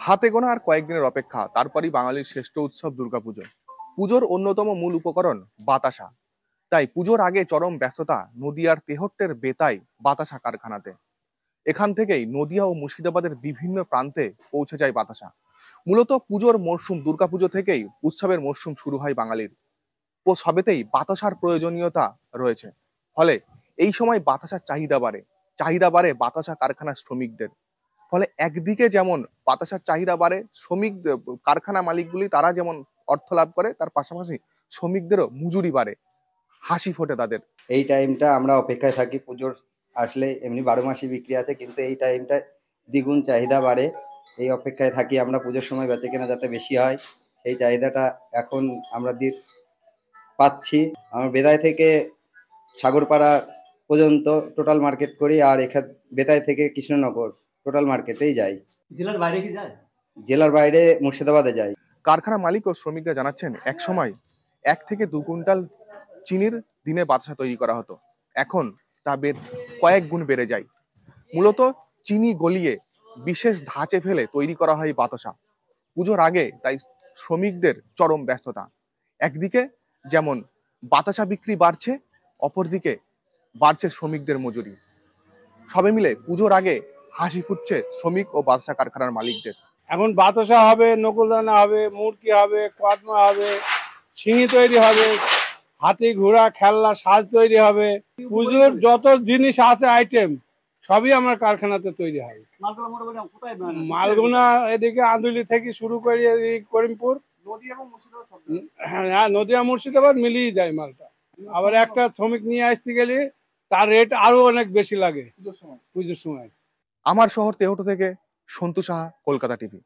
হাতে গোনা আর কয়েকদিনের অপেক্ষা, তারপরই বাঙালির শ্রেষ্ঠ উৎসব দুর্গাপুজো। পুজোর অন্যতম মূল উপকরণ বাতাসা। তাই পুজোর আগে চরম ব্যস্ততা নদিয়ার তেহট্টের বেতাই বাতাসা কারখানাতে। এখান থেকেই নদিয়া ও মুর্শিদাবাদের বিভিন্ন প্রান্তে পৌঁছে যায় বাতাসা। মূলত পুজোর মরশুম, দুর্গাপুজো থেকেই উৎসবের মরশুম শুরু হয় বাঙালির। ও সবেতেই বাতাসার প্রয়োজনীয়তা রয়েছে। ফলে এই সময় বাতাসার চাহিদা বাড়ে বাতাসা কারখানার শ্রমিকদের। ফলে একদিকে যেমন বাতাসার চাহিদা বাড়ে, কারখানা মালিকগুলি তারা যেমন অর্থ লাভ করে, তার পাশাপাশি শ্রমিকদেরও মজুরি বাড়ে, হাসি ফোটে তাদের। এই টাইমটা আমরা অপেক্ষায় থাকি। পুজোর আসলে এমনি 12 মাসই বিক্রি আছে, কিন্তু এই টাইমটা দ্বিগুণ চাহিদা বাড়ে। এই অপেক্ষায় থাকি আমরা, পুজোর সময় বেচাকেনা যাতে বেশি হয়, এই চাহিদাটা এখন আমরা পাচ্ছি। আমরা বেতাই থেকে সাগরপাড়া পর্যন্ত টোটাল মার্কেট করি, আর বেতাই থেকে কৃষ্ণনগর টোটাল মার্কেটেই যাই। জেলার বাইরে কি যায়? জেলার বাইরে মুর্শিদাবাদে যাই। কারখানা মালিক ও শ্রমিকরা জানাচ্ছেন, এক সময় 1 থেকে 2 কুইন্টাল চিনির দিনে বাতাসা তৈরি করা হতো, এখন তা কয়েক গুণ বেড়ে যায়। মূলত চিনি গলিয়ে বিশেষ ধাঁচে ফেলে তৈরি করা হয় বাতাসা। পুজোর আগে তাই শ্রমিকদের চরম ব্যস্ততা। একদিকে যেমন বাতাসা বিক্রি বাড়ছে, অপরদিকে বাড়ছে শ্রমিকদের মজুরি। সবে মিলে পুজোর আগে হাসি ফুটছে শ্রমিক ও বাতাসা কারখানার মালিকদের। এখন বাতাসা হবে, নকুলদানা হবে, মুরকি হবে, কদমা হবে, শিঙি তৈরি হবে, হাতি ঘোড়া খেলনা সাজ তৈরি হবে। পুজোর যত জিনিস আছে আইটেম সবই আমার কারখানাতে তৈরি হয়। মালগুনা এদিকে আন্দুলি থেকে শুরু করে করিমপুর, হ্যাঁ নদিয়া মুর্শিদাবাদ মিলিয়ে যায় মালটা। আবার একটা শ্রমিক নিয়ে আসতে গেলে তার রেট আরো অনেক বেশি লাগে পুজোর সময়। আমার শহর তেহট্ট থেকে সন্তু সাহা, কলকাতা টিভি।